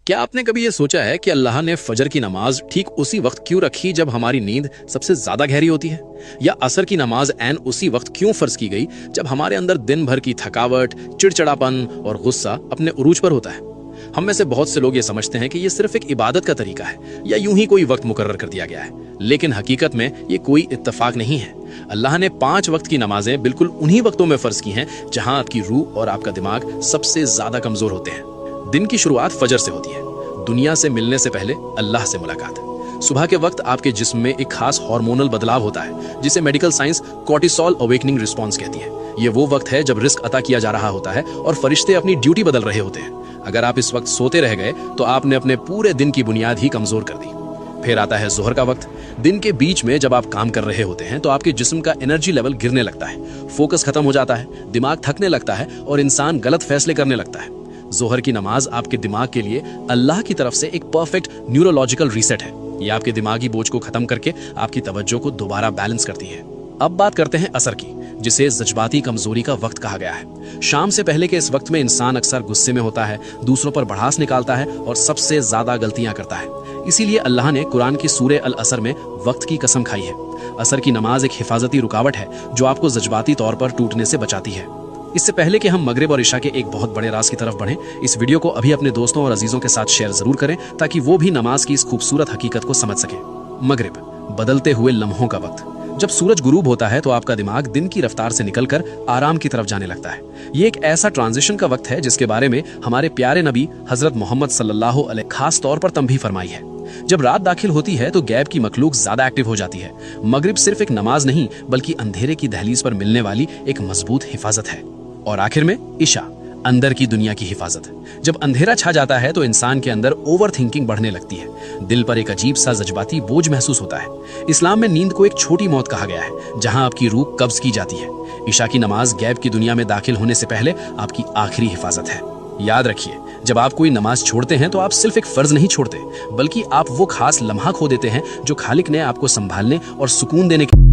क्या आपने कभी ये सोचा है कि अल्लाह ने फजर की नमाज ठीक उसी वक्त क्यों रखी जब हमारी नींद सबसे ज्यादा गहरी होती है, या असर की नमाज ऐन उसी वक्त क्यों फर्ज की गई जब हमारे अंदर दिन भर की थकावट, चिड़चिड़ापन और गुस्सा अपने उरूज पर होता है। हम में से बहुत से लोग ये समझते हैं कि ये सिर्फ एक इबादत का तरीका है या यूं ही कोई वक्त मुकर्रर कर दिया गया है, लेकिन हकीकत में ये कोई इत्तेफाक नहीं है। अल्लाह ने 5 वक्त की नमाजें बिल्कुल उन्हीं वक्तों में फर्ज की हैं जहां आपकी रूह और आपका दिमाग सबसे ज्यादा कमजोर होते हैं। दिन की शुरुआत फजर से होती है, दुनिया से मिलने से पहले अल्लाह से मुलाकात। सुबह के वक्त आपके जिस्म में एक खास हार्मोनल बदलाव होता है जिसे medical science cortisol awakening response कहती है। ये वो वक्त है जब रिस्क अता किया जा रहा होता है और फरिश्ते अपनी ड्यूटी बदल रहे होते हैं। अगर आप इस वक्त सोते रह गए तो आपने अपने पूरे दिन की बुनियाद ही कमजोर कर दी। फिर आता है जोहर का वक्त। दिन के बीच में जब आप काम कर रहे होते हैं तो आपके जिस्म का एनर्जी लेवल गिरने लगता है, फोकस खत्म हो जाता है, दिमाग थकने लगता है और इंसान गलत फैसले करने लगता है। जोहर की नमाज आपके दिमाग के लिए अल्लाह की तरफ से एक परफेक्ट न्यूरोलॉजिकल रीसेट है। ये आपके दिमागी बोझ को खत्म करके आपकी तवज्जो को दोबारा बैलेंस करती है। अब बात करते हैं असर की, जिसे जज्बाती कमजोरी का वक्त कहा गया है। शाम से पहले के इस वक्त में इंसान अक्सर गुस्से में होता है, दूसरों पर भड़ास निकालता है और सबसे ज्यादा गलतियां करता है। इसीलिए अल्लाह ने कुरान की सूरे अल असर में वक्त की कसम खाई है। असर की नमाज एक हिफाजती रुकावट है जो आपको जज्बाती तौर पर टूटने से बचाती है। इससे पहले कि हम मगरिब और इशा के एक बहुत बड़े राज की तरफ बढ़ें, इस वीडियो को अभी अपने दोस्तों और अजीजों के साथ शेयर जरूर करें ताकि वो भी नमाज की इस खूबसूरत हकीकत को समझ सकें। मगरिब, बदलते हुए लम्हों का वक्त। जब सूरज गुरूब होता है तो आपका दिमाग दिन की रफ्तार से निकलकर आराम की तरफ जाने लगता है। ये एक ऐसा ट्रांजिशन का वक्त है जिसके बारे में हमारे प्यारे नबी हजरत मोहम्मद सल्लल्लाहु अलैहि खास तौर पर तंबीह फरमाई है। जब रात दाखिल होती है तो गैब की मखलूक ज्यादा एक्टिव हो जाती है। मगरिब सिर्फ एक नमाज नहीं बल्कि अंधेरे की दहलीज पर मिलने वाली एक मजबूत हिफाजत है। और आखिर में इशा, अंदर की दुनिया की हिफाजत। जब अंधेरा छा जाता है तो इंसान के अंदर ओवर थिंकिंग बढ़ने लगती है, दिल पर एक अजीब सा जज्बाती बोझ महसूस होता है। इस्लाम में नींद को एक छोटी मौत कहा गया है जहां आपकी रूह कब्ज की जाती है। इशा की नमाज गैब की दुनिया में दाखिल होने से पहले आपकी आखिरी हिफाजत है। याद रखिए, जब आप कोई नमाज छोड़ते हैं तो आप सिर्फ एक फर्ज नहीं छोड़ते बल्कि आप वो खास लम्हा खो देते हैं जो खालिक ने आपको संभालने और सुकून देने के